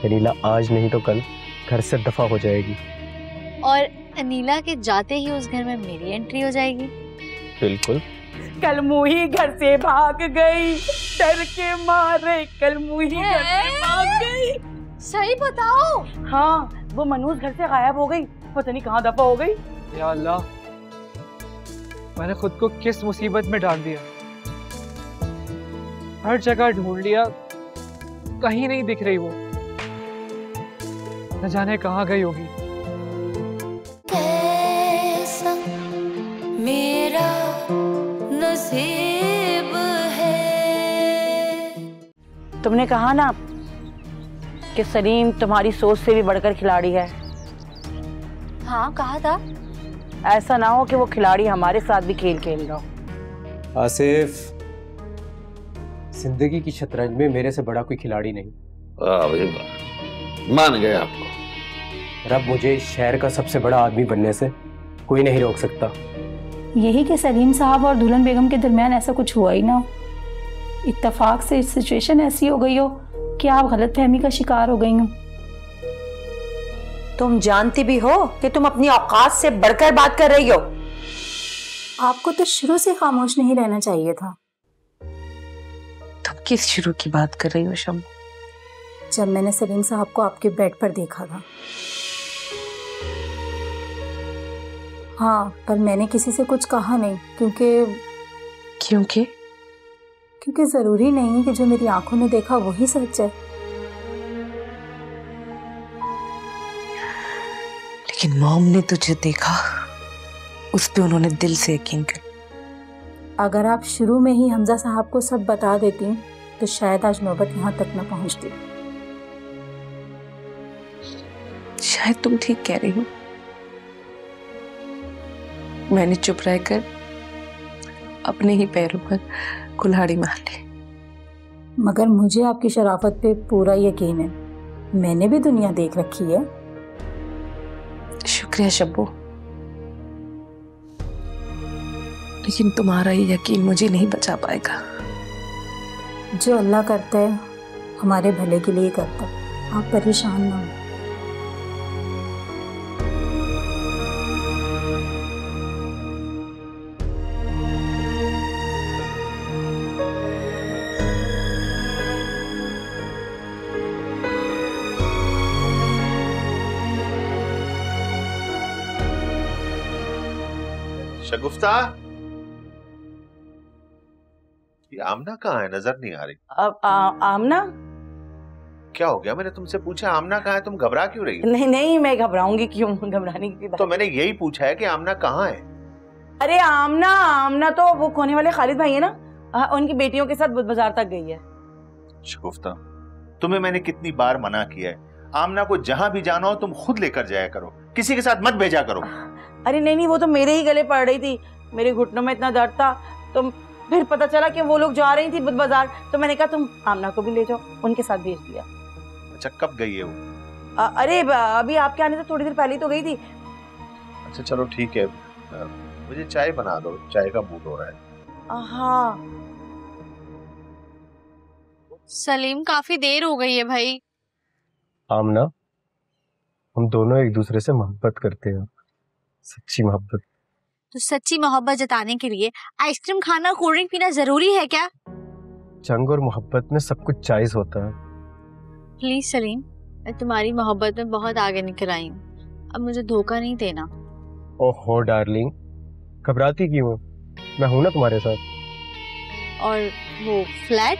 अनीला आज नहीं तो कल घर से दफा हो जाएगी। और अनीला के जाते ही उस घर में मेरी एंट्री हो जाएगी। बिल्कुल। कल मुही घर से भाग गई, डर के मारे कल मुही घर से भाग गई। सही बताओ। हाँ, वो मनूज घर से गायब हो गई, पता नहीं कहाँ दफा हो गई। या अल्लाह, मैंने खुद को किस मुसीबत में डाल दिया। हर जगह ढूंढ लिया, कहीं नहीं दिख रही वो। न जाने कहाँ गई होगी। कैसा मेरा नसीब है। तुमने कहा ना कि सलीम तुम्हारी सोच से भी बढ़कर खिलाड़ी है। हाँ कहा था। ऐसा ना हो कि वो खिलाड़ी हमारे साथ भी खेल खेल रहा हो। आसिफ, जिंदगी की शतरंज में मेरे से बड़ा कोई खिलाड़ी नहीं। वाह भाई वाह, मान गए आपको। रब मुझे इस शहर का सबसे बड़ा आदमी बनने से कोई नहीं रोक सकता। यही कि सलीम साहब और दुल्हन बेगम के दरमियान ऐसा कुछ हुआ ही ना हो। इत्तेफाक से सिचुएशन ऐसी हो गई हो कि आप गलतफहमी का शिकार हो गई हो। तुम जानती भी हो कि तुम अपनी औकात से बढ़कर बात कर रही हो। आपको तो शुरू से खामोश नहीं रहना चाहिए था। तुम किस शुरू की बात कर रही हो शम्मू? जब मैंने सलीम साहब को आपके बेड पर देखा था। हाँ, पर मैंने किसी से कुछ कहा नहीं क्योंकि जरूरी नहीं कि जो मेरी आंखों ने देखा वही सच है। लेकिन मॉम ने तुझे देखा, उस पे उन्होंने दिल से यकीन किया। अगर आप शुरू में ही हमजा साहब को सब बता देती तो शायद आज नौबत यहाँ तक न पहुँचती। शायद तुम ठीक कह रही हो। मैंने चुप रहकर अपने ही पैरों पर कुल्हाड़ी मार ली। मगर मुझे आपकी शराफत पे पूरा यकीन है। मैंने भी दुनिया देख रखी है। शुक्रिया शब्बू, लेकिन तुम्हारा ये यकीन मुझे नहीं बचा पाएगा। जो अल्लाह करता है हमारे भले के लिए करता है। आप परेशान ना हो। शगुफ्ता, ये आमना कहाँ है? नजर नहीं आ रही। आमना? क्या हो गया? मैंने तुमसे पूछा आमना कहाँ है, तुम घबरा क्यों रही हो? नहीं, मैं घबराऊंगी क्यों? घबराने की बात। तो मैंने यही पूछा है कि आमना कहाँ है। अरे आमना तो वो खोने वाले खालिद भाई है ना, उनकी बेटियों के साथ बाजार तक गई है। शगुफ्ता, तुम्हें मैंने कितनी बार मना किया है, आमना को जहां भी जाना हो तुम खुद लेकर जाया करो, किसी के साथ मत भेजा करो। अरे नहीं, वो तो मेरे ही गले पड़ रही थी। मेरे घुटनों में इतना दर्द था, तो फिर पता चला कि वो लोग जा रही थी बाजार, तो मैंने कहा तुम आमना को भी ले जाओ, उनके साथ भेज दिया। अच्छा, कब गई है वो? अरे अभी आपके आने से थोड़ी देर पहले तो गई थी। अच्छा चलो ठीक है, मुझे चाय बना दो, चाय का मूड हो रहा है। हाँ सलीम, काफी देर हो गई है भाई। आमना, हम दोनों एक दूसरे से मोहब्बत करते हैं, सच्ची मोहब्बत। तो सच्ची मोहब्बत जताने के लिए आइसक्रीम खाना, कोल्ड ड्रिंक पीना जरूरी है क्या? जंग और मोहब्बत में सब कुछ जायज होता है। प्लीज सलीम, मैं तुम्हारी मोहब्बत में बहुत आगे निकल आई हूँ, अब मुझे धोखा नहीं देना। ओहो डार्लिंग, घबराती क्यों हो? मैं हूं ना तुम्हारे साथ। और वो फ्लैट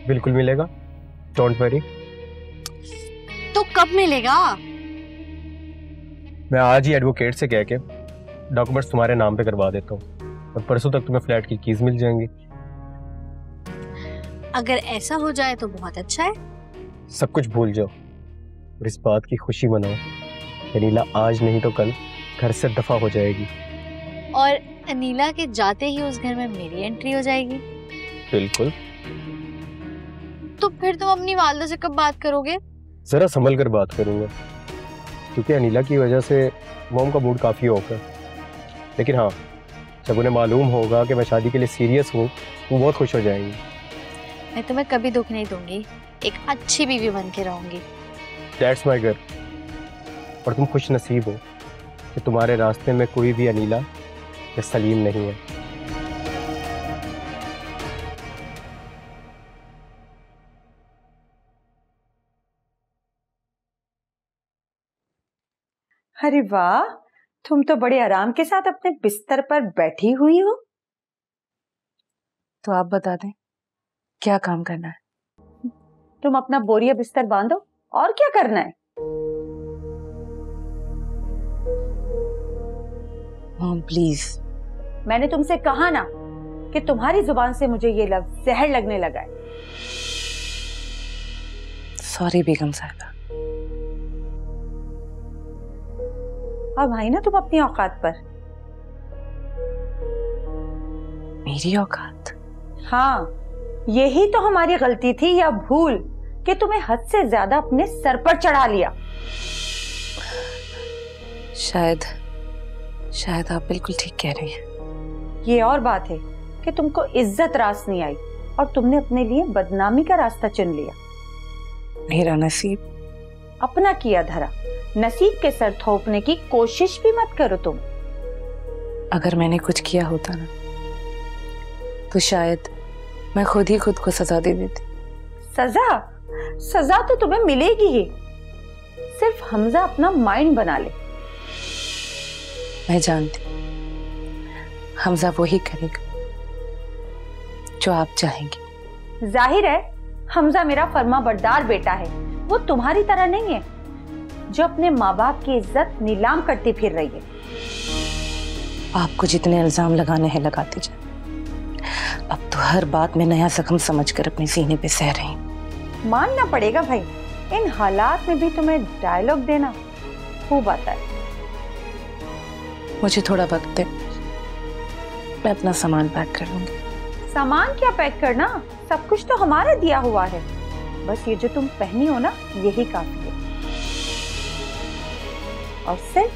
बिल्कुल मिलेगा, डोंट वरी। तो कब मिलेगा? मैं आज ही एडवोकेट से कह के डॉक्यूमेंट्स तुम्हारे नाम पे करवा देता हूँ और परसों तक तुम्हें फ्लैट की कीज मिल जाएंगी। अगर ऐसा हो जाए तो बहुत अच्छा है। सब कुछ भूल जाओ और इस बात की खुशी मनाओ, अनीला आज नहीं तो कल घर से दफा हो जाएगी। और अनीला के जाते ही उस घर में मेरी एंट्री हो जाएगी। बिल्कुल। तो फिर तुम अपनी वालिदा से कब बात करोगे? जरा संभल कर बात करूंगा, क्योंकि अनीला की वजह से मॉम का मूड काफी ऑफ है। लेकिन हाँ, जब उन्हें मालूम होगा कि मैं शादी के लिए सीरियस हूँ, वो बहुत खुश हो जाएंगी। मैं तुम्हें कभी दुख नहीं दूंगी, एक अच्छी बीवी बन के रहूंगी। That's my girl. और तुम खुश नसीब हो कि तुम्हारे रास्ते में कोई भी अनीला या सलीम नहीं है। अरे वाह, तुम तो बड़े आराम के साथ अपने बिस्तर पर बैठी हुई हो। तो आप बता दें क्या काम करना है? तुम अपना बोरिया बिस्तर बांधो, और क्या करना है? Mom please. मैंने तुमसे कहा ना कि तुम्हारी जुबान से मुझे ये लफ्ज जहर लगने लगा है। सॉरी बेगम साहिबा। अब आई ना तुम अपनी औकात पर। मेरी औकात? हाँ, यही तो हमारी गलती थी या भूल कि तुम्हें हद से ज्यादा अपने सर पर चढ़ा लिया। शायद आप बिल्कुल ठीक कह रही हैं। ये और बात है कि तुमको इज्जत रास नहीं आई और तुमने अपने लिए बदनामी का रास्ता चुन लिया। मेरा नसीब अपना किया धरा, नसीब के सर थोपने की कोशिश भी मत करो तुम। अगर मैंने कुछ किया होता ना तो शायद मैं खुद ही खुद को सजा दे देती। सजा तो तुम्हें मिलेगी ही, सिर्फ हमजा अपना माइंड बना ले। मैं जानती हमजा वो ही करेगा जो आप चाहेंगे। जाहिर है हमजा मेरा फर्मा बरदार बेटा है, वो तुम्हारी तरह नहीं है जो अपने माँ बाप की इज्जत नीलाम करती फिर रही है। आपको जितने इल्जाम लगाने हैं लगाते जाए। अब तो हर बात में नया जख्म समझकर अपने सीने पे सह रही हूं। मानना पड़ेगा भाई, इन हालात में भी तुम्हें डायलॉग देना खूब आता है। मुझे थोड़ा वक्त दे, मैं अपना सामान पैक कर लूंगी। सामान क्या पैक करना, सब कुछ तो हमारा दिया हुआ है। बस ये जो तुम पहनी हो ना, यही काफी है। और सिर्फ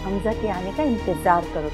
हमजा के आने का इंतजार करो।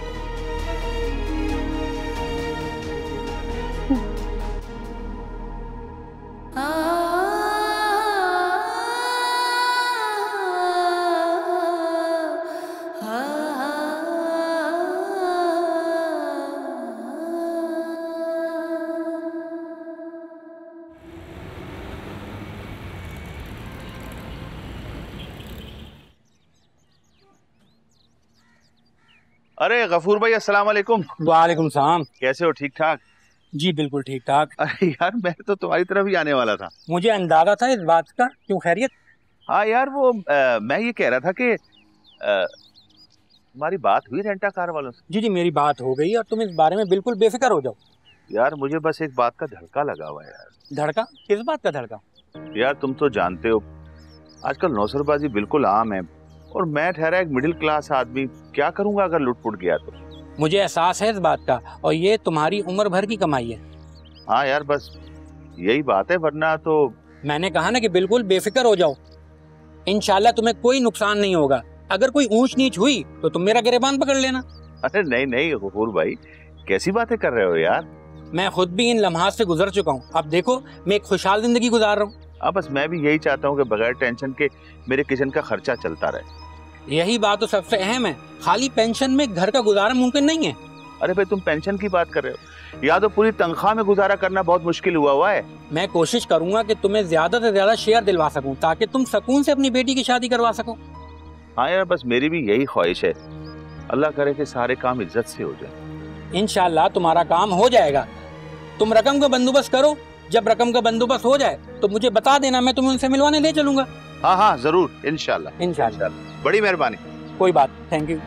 अरे गफूर भाई, अस्सलाम वालेकुम। वालेकुम सलाम। कैसे हो? ठीक ठाक? जी बिल्कुल ठीक ठाक। अरे यार, मैं तो तुम्हारी तरफ ही आने वाला था। मुझे अंदाजा था इस बात का। क्यों, खैरियत? हाँ यार, वो मैं ये कह रहा था कि तुम्हारी बात हुई रेंटा कार वालों से? जी मेरी बात हो गई और तुम इस बारे में बिल्कुल बेफिक्र हो जाओ। यार मुझे बस एक बात का धड़का लगा हुआ है यार। धड़का? किस बात का धड़का? यार तुम तो जानते हो आजकल नौसरबाजी बिल्कुल आम है, और मैं ठहरा एक मिडिल क्लास आदमी, क्या करूंगा अगर लुट-पुट गया तो? मुझे एहसास है इस बात का, और ये तुम्हारी उम्र भर की कमाई है। हाँ यार, बस यही बात है, वरना तो मैंने कहा ना कि बिल्कुल बेफिक्र हो जाओ। इंशाल्लाह तुम्हें कोई नुकसान नहीं होगा। अगर कोई ऊंच नीच हुई तो तुम मेरा गिरबान पकड़ लेना। अरे नहीं नहीं गफूर भाई, कैसी बातें कर रहे हो यार? मैं खुद भी इन लम्हात से गुजर चुका हूँ। अब देखो मैं एक खुशहाल जिंदगी गुजार रहा हूँ। बस मैं भी यही चाहता हूँ कि बगैर टेंशन के मेरे किचन का खर्चा चलता रहे। यही बात तो सबसे अहम है। खाली पेंशन में घर का गुजारा मुमकिन नहीं है। अरे भाई, तुम पेंशन की बात कर रहे हो, या तो पूरी तनख्वाह में गुजारा करना बहुत मुश्किल हुआ है। मैं कोशिश करूंगा कि तुम्हें ज्यादा से ज्यादा शेयर दिलवा सकूं, ताकि तुम सुकून से अपनी बेटी की शादी करवा सको। हाँ यार, बस मेरी भी यही ख्वाहिश है। अल्लाह करे कि सारे काम इज्जत से हो जाए। इंशाल्लाह तुम्हारा काम हो जाएगा। तुम रकम का बंदोबस्त करो। जब रकम का बंदोबस्त हो जाए तो मुझे बता देना, मैं तुम्हें उनसे मिलवाने ले चलूंगा। हाँ हाँ जरूर, इंशाल्लाह। इंशाल्लाह। बड़ी मेहरबानी। कोई बात, थैंक यू।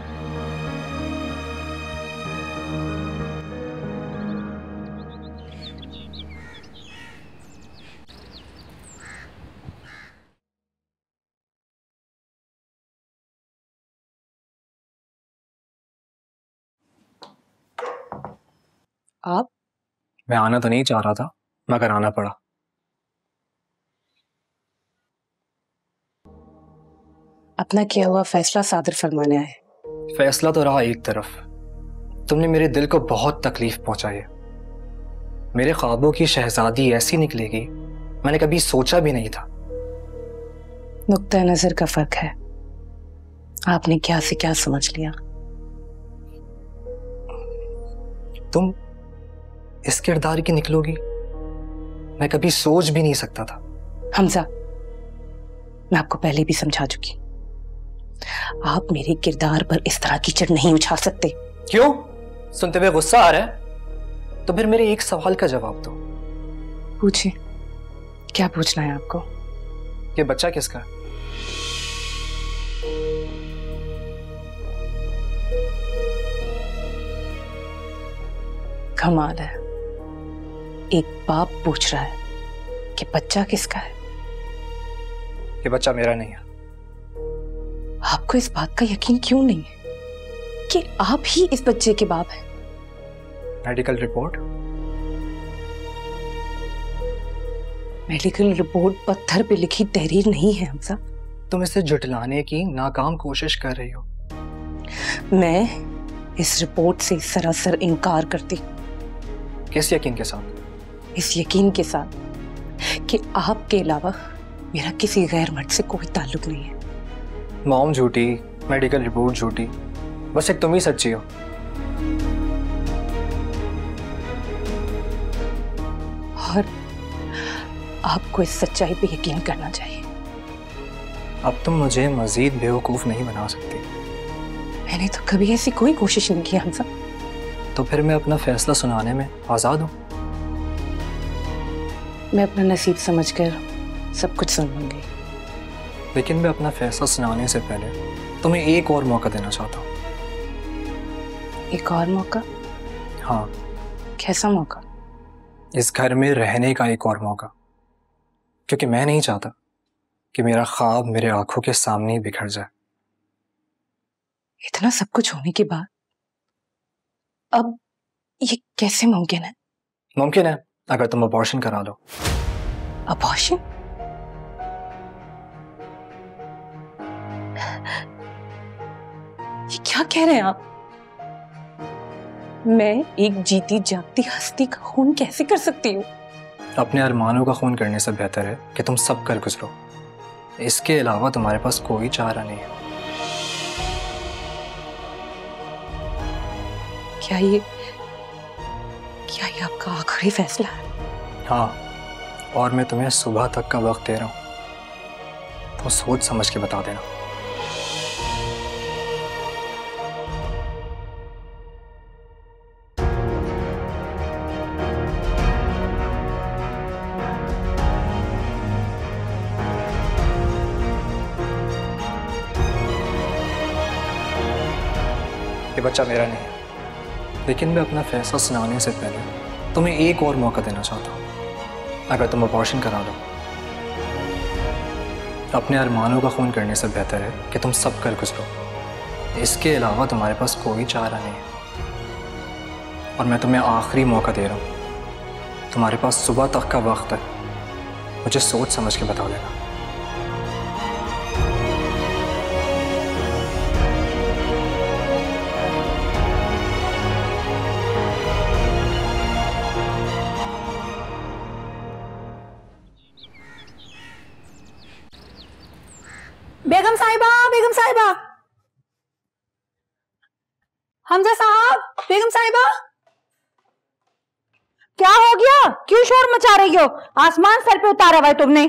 आप? मैं आना तो नहीं चाह रहा था, मगर आना पड़ा। अपना किया हुआ फैसला सादर फरमाने आए। फैसला तो रहा एक तरफ, तुमने मेरे दिल को बहुत तकलीफ पहुंचाई है। मेरे ख्वाबों की शहजादी ऐसी निकलेगी मैंने कभी सोचा भी नहीं था। नुक्ता नजर का फर्क है, आपने क्या से क्या समझ लिया। तुम इस किरदार की निकलोगी मैं कभी सोच भी नहीं सकता था। हमजा, मैं आपको पहले भी समझा चुकी, आप मेरे किरदार पर इस तरह कीचड़ नहीं उछाल सकते। क्यों? सुनते हुए गुस्सा आ रहा है? तो फिर मेरे एक सवाल का जवाब दो। पूछिए, क्या पूछना है आपको? ये बच्चा किसका है? कमाल है, एक बाप पूछ रहा है कि बच्चा किसका है। ये बच्चा मेरा नहीं है। आपको इस बात का यकीन क्यों नहीं है कि आप ही इस बच्चे के बाप हैं? Medical report? मेडिकल रिपोर्ट पत्थर पे लिखी तहरीर नहीं है हमजा। तुम इसे जुटलाने की नाकाम कोशिश कर रही हो। मैं इस रिपोर्ट से सरासर इनकार करती। किस यकीन के साथ? इस यकीन के साथ कि आपके अलावा मेरा किसी गैर मर्द से कोई ताल्लुक नहीं है। मॉम झूठी, मेडिकल रिपोर्ट झूठी, बस एक तुम ही सच्ची हो। और आपको इस सच्चाई पे यकीन करना चाहिए। अब तुम मुझे मजीद बेवकूफ नहीं बना सकती। मैंने तो कभी ऐसी कोई कोशिश नहीं की हमजा। तो फिर मैं अपना फैसला सुनाने में आजाद हूँ। मैं अपना नसीब समझकर सब कुछ सुन लूंगी, लेकिन मैं अपना फैसला सुनाने से पहले तुम्हें एक और मौका देना चाहता हूँ। एक और मौका? हाँ। कैसा मौका? इस घर में रहने का एक और मौका, क्योंकि मैं नहीं चाहता कि मेरा ख्वाब मेरे आंखों के सामने ही बिखर जाए। इतना सब कुछ होने के बाद अब ये कैसे मुमकिन है? मुमकिन है अगर तुम अबॉर्शन करा लो। अबॉर्शन? ये क्या कह रहे हैं आप? मैं एक जीती जागती हस्ती का खून कैसे कर सकती हूँ? अपने अरमानों का खून करने से बेहतर है कि तुम सब कर गुजरो। इसके अलावा तुम्हारे पास कोई चारा नहीं है। क्या ये आपका आखिरी फैसला है? हाँ, और मैं तुम्हें सुबह तक का वक्त दे रहा हूँ, तो सोच समझ के बता देना। ये बच्चा मेरा नहीं है, लेकिन मैं अपना फैसला सुनाने से पहले तुम्हें एक और मौका देना चाहता हूँ। अगर तुम अबॉर्शन करा लो, अपने अरमानों का खून करने से बेहतर है कि तुम सब कर गुजरो। इसके अलावा तुम्हारे पास कोई चारा नहीं है, और मैं तुम्हें आखिरी मौका दे रहा हूँ। तुम्हारे पास सुबह तक का वक्त है, मुझे सोच समझ के बता देना। बेगम साहिबा, बेगम साहिबा, हमजा साहब, बेगम साहिबा, क्या हो गया? क्यों शोर मचा रही हो? आसमान सर पे उतारा हुआ है तुमने।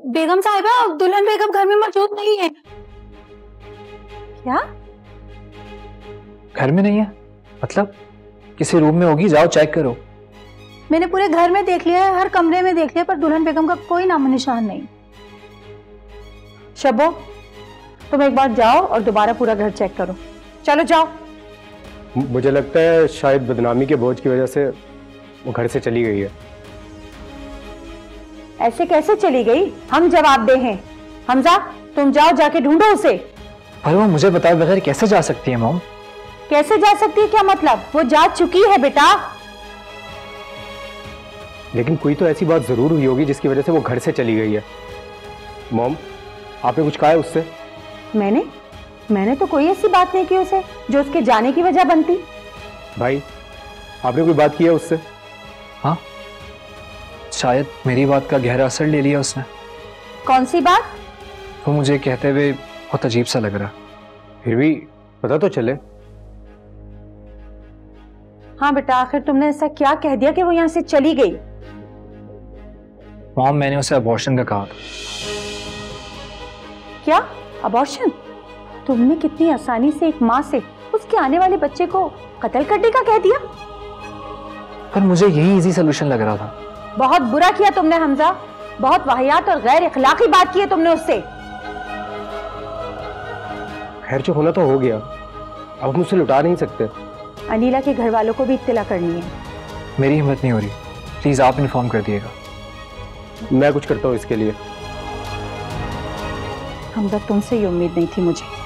बेगम साहिबा, दुल्हन बेगम घर में मौजूद नहीं है। क्या? घर में नहीं है? मतलब किसी रूम में होगी, जाओ चेक करो। मैंने पूरे घर में देख लिया है, हर कमरे में देख लिया, पर दुल्हन बेगम का कोई नामो निशान नहीं। शबो, तुम एक बार जाओ और दोबारा पूरा घर चेक करो। चलो जाओ। मुझे लगता है शायद बदनामी के बोझ की वजह से वो घर से चली गई है। ऐसे कैसे चली गई? हम जवाब दे हैं। हमजा, तुम जाओ, जाके ढूंढो उसे। पर वो मुझे बताए बगैर कैसे जा सकती है मॉम? कैसे जा सकती है क्या मतलब? वो जा चुकी है बेटा। लेकिन कोई तो ऐसी बात जरूर हुई होगी जिसकी वजह से वो घर से चली गई है। मॉम, आपने कुछ कहा है उससे? मैंने तो कोई ऐसी बात नहीं की उसे जो उसके जाने की वजह बनती। भाई, आपने कोई बात की है उससे? हाँ, शायद मेरी बात का गहरा असर ले लिया उसने। कौन सी बात? वो मुझे कहते हुए बहुत अजीब सा लग रहा। फिर भी पता तो चले। हाँ बेटा, आखिर तुमने ऐसा क्या कह दिया कि वो यहाँ से चली गई? मॉम, मैंने उसे अबॉर्शन का कहा था। क्या अबॉर्शन? तुमने कितनी आसानी से एक माँ से उसके आने वाले बच्चे को कत्ल करने का कह दिया? पर मुझे यही इजी सोल्यूशन लग रहा था। बहुत बुरा किया तुमने हमजा, बहुत वाहियात और गैर इखलाकी बात की है तुमने उससे। खैर जो होना तो हो गया, अब हम उसे लुटा नहीं सकते। अनीला के घर वालों को भी इत्तला करनी है। मेरी हिम्मत नहीं हो रही, प्लीज आप इन्फॉर्म कर दिएगा। मैं कुछ करता हूँ इसके लिए। हमजा, तुमसे ये उम्मीद नहीं थी मुझे।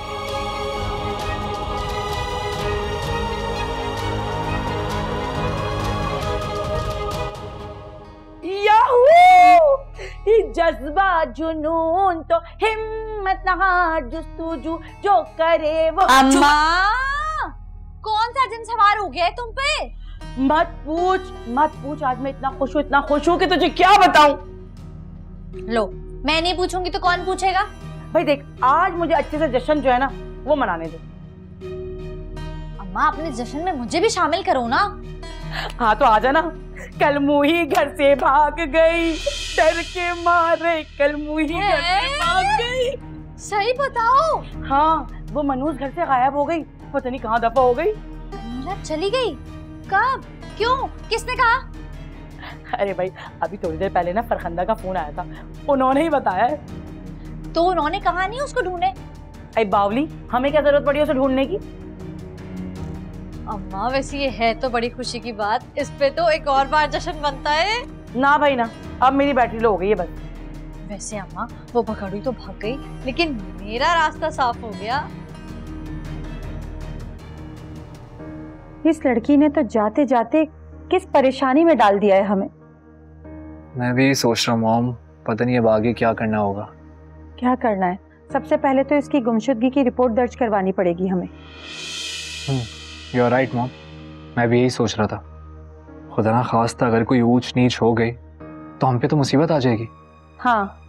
ये जज्बा जुनून तो हिम्मत नहार जुस्तुजू जो करे वो। अम्मा, कौन सा जिन सवार हो गया है तुम पे? मत पूछ। आज मैं इतना खुश हूँ कि तुझे क्या बताऊं। लो, मैं नहीं पूछूंगी तो कौन पूछेगा? भाई देख, आज मुझे अच्छे से जश्न जो है ना वो मनाने दे। अम्मा, अपने जश्न में मुझे भी शामिल करो ना। हाँ तो आजा ना। कल मुही घर से भाग गई, डर के मारे कल मुही घर से भाग गई। सही बताओ। हाँ, वो मनूज घर से गायब हो गई, पता नहीं कहाँ दफा हो गई। अनीला चली गई? कब? क्यों? किसने कहा? अरे भाई, अभी थोड़ी देर पहले ना फरखंदा का फोन आया था, उन्होंने ही बताया है। तो उन्होंने कहा नहीं उसको ढूंढे? अरे बावली, हमें क्या जरूरत पड़ी उसे ढूंढने की? अम्मा, वैसे ये है तो बड़ी खुशी की बात, इस पे तो एक और बार जश्न बनता है। ना भाई ना, अब मेरी बैटरी लो हो गई है बस। वैसे अम्मा, वो भगड़ी तो भाग गई, लेकिन मेरा रास्ता साफ हो गया। इस लड़की ने तो जाते जाते किस परेशानी में डाल दिया है हमें। मैं भी सोच रहा हूँ मॉम, पता नहीं अब आगे क्या करना होगा। क्या करना है? सबसे पहले तो इसकी गुमशुदगी की रिपोर्ट दर्ज करवानी पड़ेगी हमें। यू आर राइट मॉम, मैं भी यही सोच रहा था। खुदा ना खास्ता अगर कोई ऊंच नीच हो गई तो हम पे तो मुसीबत आ जाएगी। हाँ,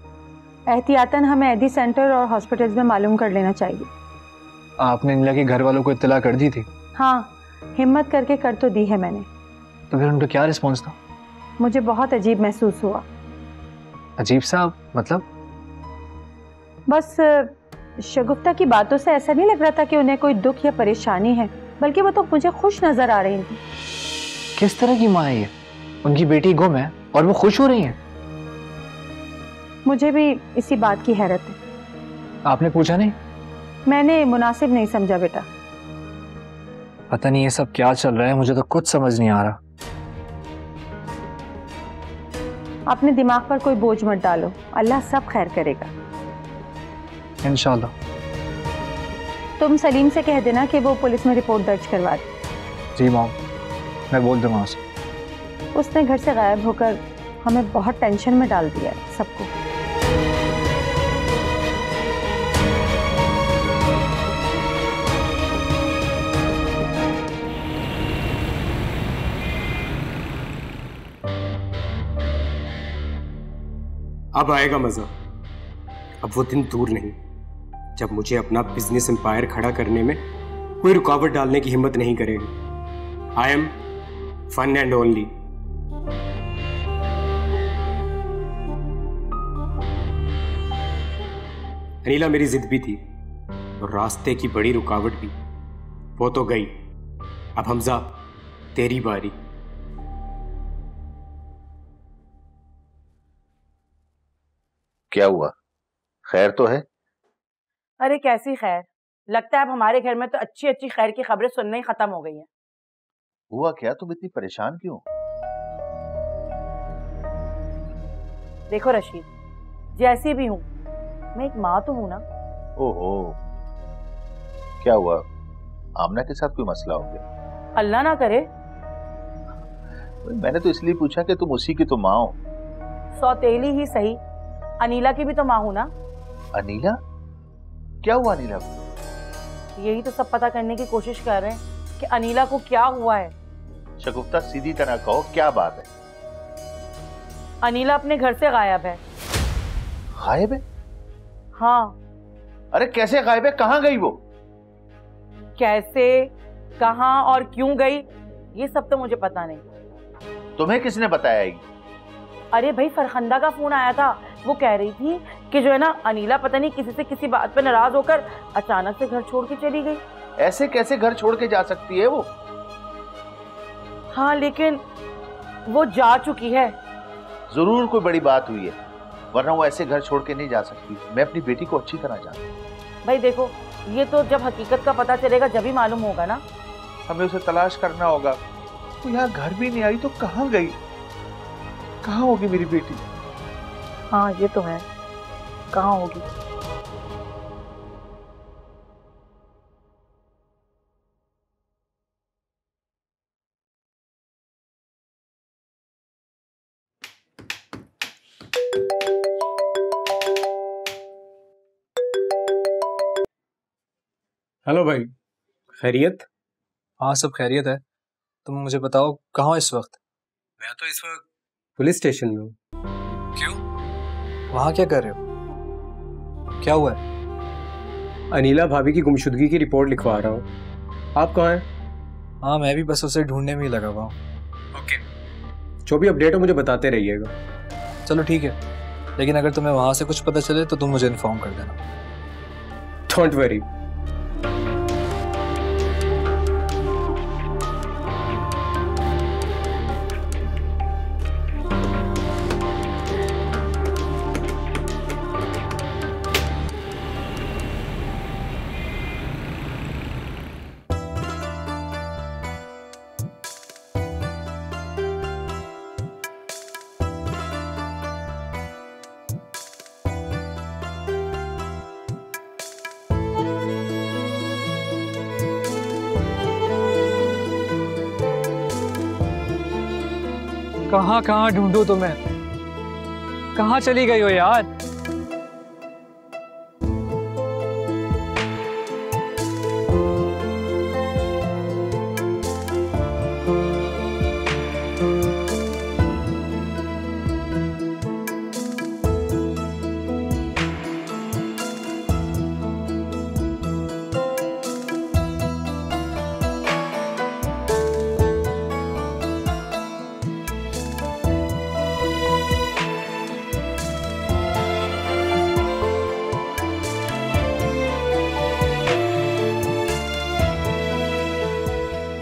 एहतियातन हमें एडी सेंटर और हॉस्पिटल्स में मालूम कर लेना चाहिए। आपने अनीला के घर वालों को इत्तला कर दी थी? हाँ, हिम्मत करके कर तो दी है मैंने। तो फिर उनका क्या रिस्पॉन्स था? मुझे बहुत अजीब महसूस हुआ। अजीब सा मतलब? बस शगुफ्ता की बातों से ऐसा नहीं लग रहा था कि उन्हें कोई दुख या परेशानी है, बल्कि वो तो मुझे खुश नजर आ रही थी। किस तरह की माँ है ये? उनकी बेटी गुम है और वो खुश हो रही हैं। मुझे भी इसी बात की हैरत है। आपने पूछा नहीं? मैंने मुनासिब नहीं समझा बेटा। पता नहीं ये सब क्या चल रहा है, मुझे तो कुछ समझ नहीं आ रहा। अपने दिमाग पर कोई बोझ मत डालो, अल्लाह सब खैर करेगा इंशाल्लाह। तुम सलीम से कह देना कि वो पुलिस में रिपोर्ट दर्ज करवा दे। जी मॉम, मैं बोल दूंगा उसे। उसने घर से गायब होकर हमें बहुत टेंशन में डाल दिया है सबको। अब आएगा मजा। अब वो दिन दूर नहीं जब मुझे अपना बिजनेस एम्पायर खड़ा करने में कोई रुकावट डालने की हिम्मत नहीं करेगी। I am fun and only. Anila मेरी जिद भी थी और रास्ते की बड़ी रुकावट भी, वो तो गई। अब हमजा, तेरी बारी। क्या हुआ? खैर तो है? अरे कैसी खैर, लगता है अब हमारे घर में तो अच्छी अच्छी खैर की खबरें सुनना ही खत्म हो गई हैं। हुआ क्या? तुम इतनी परेशान क्यों? देखो रशीद, जैसी भी हूँ मैं एक माँ तो हूँ ना। ओहो, क्या हुआ? आमना के साथ कोई मसला हो गया? अल्लाह ना करे। मैंने तो इसलिए पूछा कि तुम उसी की तो माँ हो। सौतेली ही सही, अनीला की भी तो माँ हूँ ना। अनीला? क्या हुआ अनीला को? यही तो सब पता करने की कोशिश कर रहे हैं कि अनीला को क्या हुआ है। शगुफ्ता, सीधी तरह कहो, क्या बात है? अनीला अपने घर से गायब है। गायब है? हाँ। अरे कैसे गायब है? कहाँ गई वो? कैसे, कहाँ और क्यों गई ये सब तो मुझे पता नहीं। तुम्हें किसने बताया ये? अरे भाई फरखंदा का फोन आया था, वो कह रही थी कि जो है ना अनीला पता नहीं किसी से किसी बात पे नाराज होकर अचानक से घर छोड़ के चली गई। ऐसे कैसे घर छोड़ के जा सकती है वो? हाँ लेकिन वो जा चुकी है। जरूर कोई बड़ी बात हुई है, वरना वो ऐसे घर छोड़ के नहीं जा सकती। मैं अपनी बेटी को अच्छी तरह जानता हूँ। भाई देखो, ये तो जब हकीकत का पता चलेगा जब ही मालूम होगा ना। हमें उसे तलाश करना होगा। तो यहाँ घर भी नहीं आई तो कहाँ गई? कहाँ होगी मेरी बेटी? हाँ ये तो है, कहाँ होगी? हेलो भाई, खैरियत? हाँ सब खैरियत है। तुम मुझे बताओ कहाँ हो इस वक्त? मैं तो इस वक्त पुलिस स्टेशन में हूँ। क्यों? वहाँ क्या कर रहे हो? क्या हुआ है? अनीला भाभी की गुमशुदगी की रिपोर्ट लिखवा रहा हूँ। आप कहाँ हैं? हाँ मैं भी बस उसे ढूंढने में ही लगा हुआ हूँ। ओके, जो भी अपडेट हो मुझे बताते रहिएगा। चलो ठीक है, लेकिन अगर तुम्हें वहाँ से कुछ पता चले तो तुम मुझे इन्फॉर्म कर देना। Don't worry. कहाँ कहाँ ढूंढूं तुम्हें? कहाँ चली गई हो यार?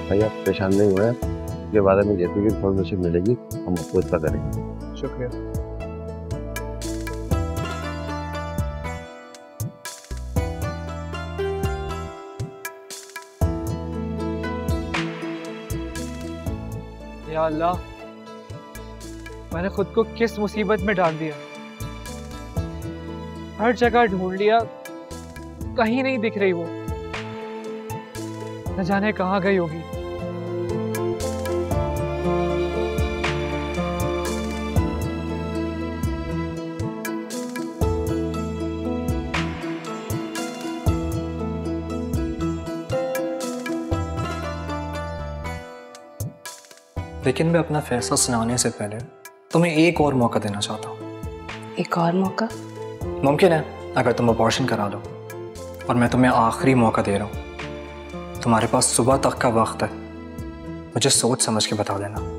भैया परेशान नहीं हुआ है, इसके बारे में जैसे भी इंफॉर्मेशन मिलेगी हम आपको इतना करेंगे। शुक्रिया। या अल्लाह, मैंने खुद को किस मुसीबत में डाल दिया। हर जगह ढूंढ लिया, कहीं नहीं दिख रही वो। न जाने कहाँ गई होगी। लेकिन मैं अपना फैसला सुनाने से पहले तुम्हें एक और मौका देना चाहता हूँ। एक और मौका? मुमकिन है अगर तुम अबॉर्शन करा लो, और मैं तुम्हें आखिरी मौका दे रहा हूँ। तुम्हारे पास सुबह तक का वक्त है, मुझे सोच समझ के बता देना।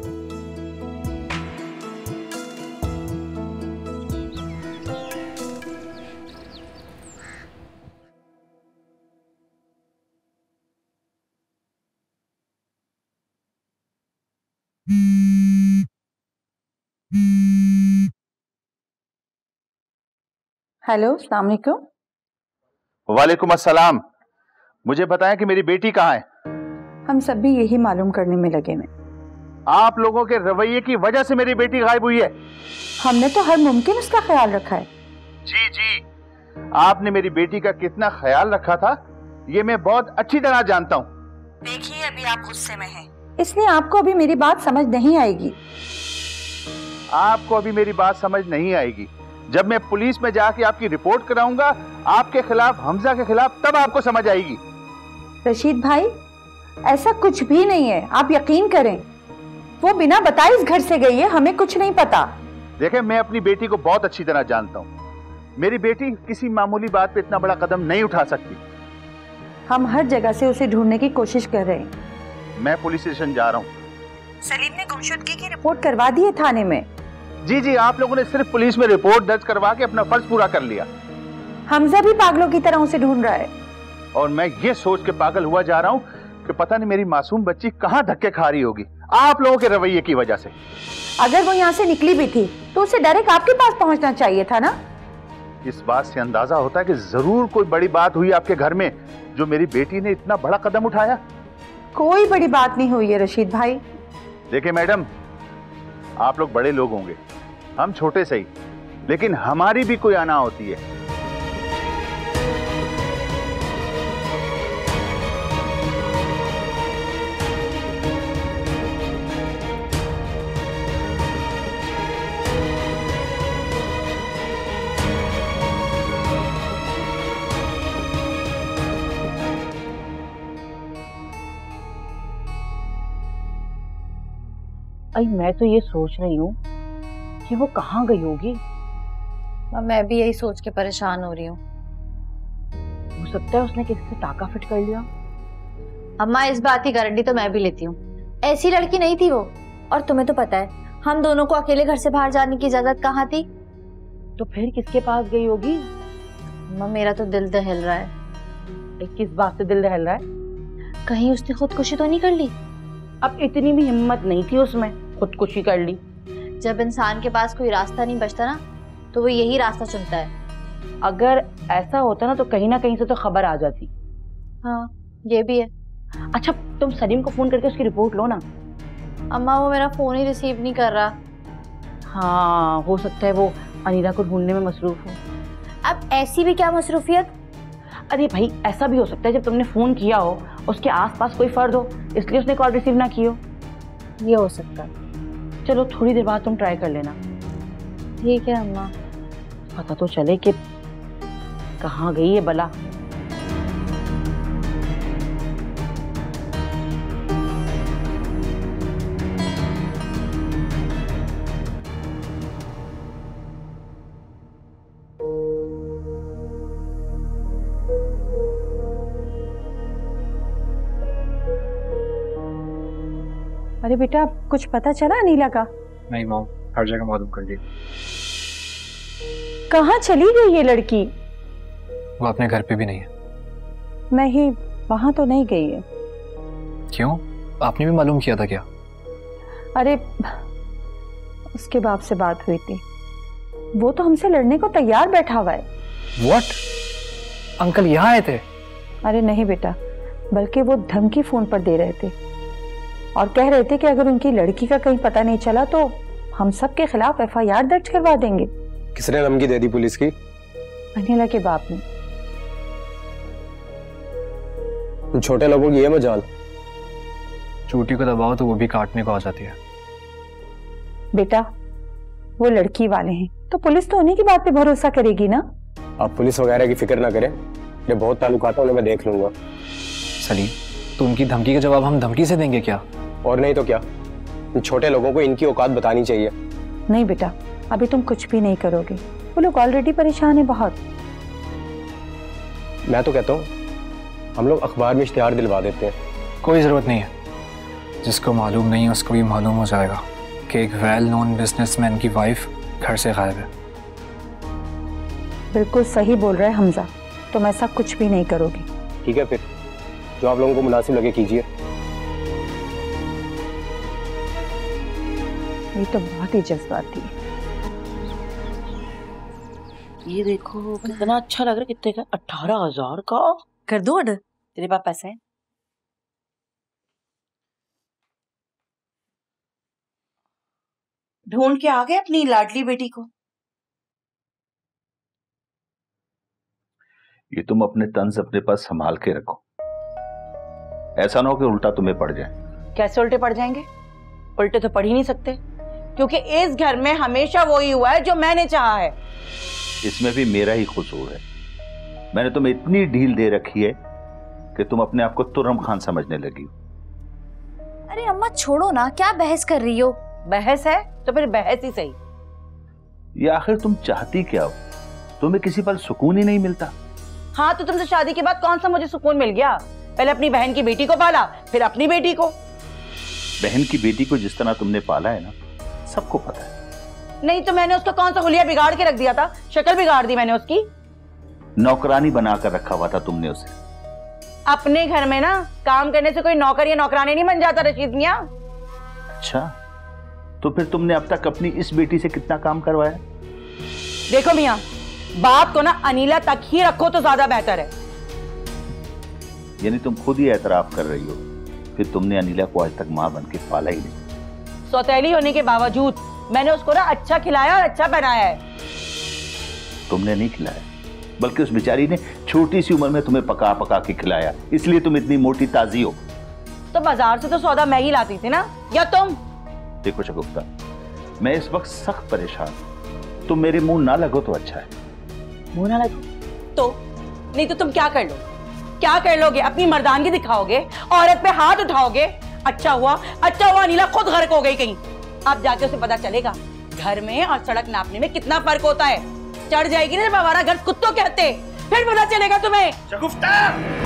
हेलो, अस्सलाम वालेकुम। वालेकुम अस्सलाम। मुझे बताएं कि मेरी बेटी कहाँ है? हम सब भी यही मालूम करने में लगे हैं। आप लोगों के रवैये की वजह से मेरी बेटी गायब हुई है। हमने तो हर मुमकिन उसका ख्याल रखा है। जी जी, आपने मेरी बेटी का कितना ख्याल रखा था ये मैं बहुत अच्छी तरह जानता हूँ। देखिए अभी आप गुस्से में हैं, इसलिए आपको अभी मेरी बात समझ नहीं आएगी। आपको अभी मेरी बात समझ नहीं आएगी। जब मैं पुलिस में जाके आपकी रिपोर्ट कराऊंगा आपके खिलाफ, हमजा के खिलाफ, तब आपको समझ आएगी। रशीद भाई, ऐसा कुछ भी नहीं है, आप यकीन करें। वो बिना बताए इस घर से गई है, हमें कुछ नहीं पता। देखें, मैं अपनी बेटी को बहुत अच्छी तरह जानता हूँ। मेरी बेटी किसी मामूली बात पे इतना बड़ा कदम नहीं उठा सकती। हम हर जगह से उसे ढूंढने की कोशिश कर रहे हैं। मैं पुलिस स्टेशन जा रहा हूँ। सलीम ने गुमशुदगी की रिपोर्ट करवा दी है थाने में। जी जी, आप लोगों ने सिर्फ पुलिस में रिपोर्ट दर्ज करवा के अपना फर्ज पूरा कर लिया। हमजा भी पागलों की तरह उसे ढूंढ रहा है। और मैं ये सोच के पागल हुआ जा रहा हूँ कि पता नहीं मेरी मासूम बच्ची कहाँ धक्के खा रही होगी आप लोगों के रवैये की वजह से। अगर वो यहाँ से निकली भी थी तो उसे डायरेक्ट आपके पास पहुंचना चाहिए था ना। इस बात से अंदाजा होता है कि जरूर कोई बड़ी बात हुई आपके घर में, जो मेरी बेटी ने इतना बड़ा कदम उठाया। कोई बड़ी बात नहीं हुई है रशीद भाई। देखिए मैडम, आप लोग बड़े लोग होंगे, हम छोटे सही, लेकिन हमारी भी कोई आना होती है। अरे मैं तो ये सोच रही हूँ कि वो कहाँ गई होगी। मैं भी यही सोच के परेशान हो रही हूँ। हो सकता है उसने किसी से टाका फिट कर लिया। अम्मा, इस बात की गारंटी तो मैं भी लेती हूँ। ऐसी लड़की नहीं थी वो। और तुम्हें तो पता है हम दोनों को अकेले घर से बाहर जाने की इजाजत कहाँ थी। तो फिर किसके पास गई होगी? अम्मा, मेरा तो दिल दहल रहा है। किस बात से दिल दहल रहा है? कहीं उसने खुदकुशी तो नहीं कर ली? अब इतनी भी हिम्मत नहीं थी उसमें, खुदकुशी कर ली। जब इंसान के पास कोई रास्ता नहीं बचता ना, तो वो यही रास्ता चुनता है। अगर ऐसा होता ना तो कहीं ना कहीं से तो खबर आ जाती। हाँ, ये भी है। अच्छा, तुम सलीम को फोन करके उसकी रिपोर्ट लो ना। अम्मा, वो मेरा फोन ही रिसीव नहीं कर रहा। हाँ, हो सकता है वो अनीला को ढूंढने में मसरूफ हो। अब ऐसी भी क्या मसरूफियत? अरे भाई, ऐसा भी हो सकता है जब तुमने फोन किया हो उसके आसपास कोई फर्द हो, इसलिए उसने कॉल रिसीव ना की हो। ये हो सकता है। चलो थोड़ी देर बाद तुम ट्राई कर लेना। ठीक है अम्मा। पता तो चले कि कहाँ गई है बला। अरे बेटा, कुछ पता चला अनीला का? नहीं मॉम, हर जगह मालूम कर ली। कहाँ चली गई ये लड़की? वो अपने घर पे भी नहीं है। नहीं, वहां तो नहीं गई है। क्यों? आपने भी मालूम किया था क्या? अरे उसके बाप से बात हुई थी, वो तो हमसे लड़ने को तैयार बैठा हुआ है। What? अंकल यहाँ आए थे? अरे नहीं बेटा, बल्कि वो धमकी फोन पर दे रहे थे और कह रहे थे कि अगर उनकी लड़की का कहीं पता नहीं चला तो हम सब के खिलाफ FIR दर्ज करवा देंगे। किसने धमकी दे दी पुलिस की? अनिला के बाप ने। उन छोटे लोगों की ये मजाल। चोटी को दबाओ तो वो भी काटने को आ जाती है। बेटा, वो लड़की वाले हैं तो पुलिस तो उन्हीं की बात पे भरोसा करेगी ना। आप पुलिस वगैरह की फिक्र ना करें, ये बहुत ताल्लुकात है, मैं देख लूंगा। सलीम, तो उनकी धमकी का जवाब हम धमकी से देंगे क्या? और नहीं तो क्या, इन छोटे लोगों को इनकी औकात बतानी चाहिए। नहीं बेटा, अभी तुम कुछ भी नहीं करोगे, वो लोग ऑलरेडी परेशान है बहुत। मैं तो कहता हूँ हम लोग अखबार में इश्तिहार दिलवा देते हैं। कोई जरूरत नहीं है, जिसको मालूम नहीं है उसको भी मालूम हो जाएगा कि एक वेल नोन बिजनेसमैन की वाइफ घर से गायब है। बिल्कुल सही बोल रहा है हमजा, तुम ऐसा कुछ भी नहीं करोगी। ठीक है, फिर जो आप लोगों को मुनासिब लगे कीजिए। ये तो बहुत ही जज्बाती है। ये देखो कितना अच्छा लग रहा है। कितने का? 18,000 का। कर दो ऑर्डर, तेरे पास पैसे हैं? ढूंढ के आ गए अपनी लाडली बेटी को। ये तुम अपने तंज अपने पास संभाल के रखो, ऐसा ना हो कि उल्टा तुम्हें पड़ जाए। कैसे उल्टे पड़ जाएंगे? उल्टे तो पड़ ही नहीं सकते, क्योंकि इस घर में हमेशा वही हुआ है जो मैंने चाहा है। इसमें भी मेरा ही कसूर है। मैंने तुम्हें इतनी ढील दे रखी है कि तुम अपने आप को तुर्रम खान समझने लगी हो। अरे अम्मा छोड़ो ना, क्या बहस कर रही हो? बहस है तो फिर बहस ही सही। ये आखिर तुम चाहती क्या हो? तुम्हें किसी पल सुकून ही नहीं मिलता? हाँ तो तुमसे शादी के बाद कौन सा मुझे सुकून मिल गया? पहले अपनी बहन की बेटी को पाला, फिर अपनी बेटी को। बहन की बेटी को जिस तरह तुमने पाला है ना, सबको पता है। नहीं तो मैंने उसका कौन सा हुलिया बिगाड़ के रख दिया था? शक्ल बिगाड़ दी मैंने उसकी। नौकरानी बनाकर रखा हुआ था तुमने उसे। अपने घर में ना काम करने से कोई नौकर या नौकरानी नहीं बन जाता रशीद मियां। अच्छा, तो फिर तुमने अब तक अपनी इस बेटी से कितना काम करवाया? देखो मियां, बात को ना अनीला तक ही रखो तो ज्यादा बेहतर है। यानी तुम खुद ही एतराफ कर रही हो, फिर तुमने अनीला को आज तक माँ बन के पाला ही नहीं। सौतेली होने के बावजूद मैंने उसको ना अच्छा खिलाया और अच्छा बनाया है। तुमने नहीं खिलाया, बल्कि उस बेचारी ने छोटी सी उम्र में तुम्हें पका पका के खिलाया, इसलिए तुम इतनी मोटी ताजी हो। तो बाजार से तो सौदा मैं ही लाती थी ना, या तुम? देखो शगुफ्ता, मैं इस वक्त सख्त परेशान हूं, तुम मेरे मुंह ना लगो तो अच्छा है। मुंह ना लगो तो? नहीं तो तुम क्या कर लो? क्या कर लोगे? अपनी मर्दानगी दिखाओगे, औरत पे हाथ उठाओगे? अच्छा हुआ अनीला खुद गर्क हो गई कहीं। अब जाके उसे पता चलेगा घर में और सड़क नापने में कितना फर्क होता है। चढ़ जाएगी ना जब आवारा गर्द कुत्तों कहते, फिर पता चलेगा तुम्हें। शगुफ्ता!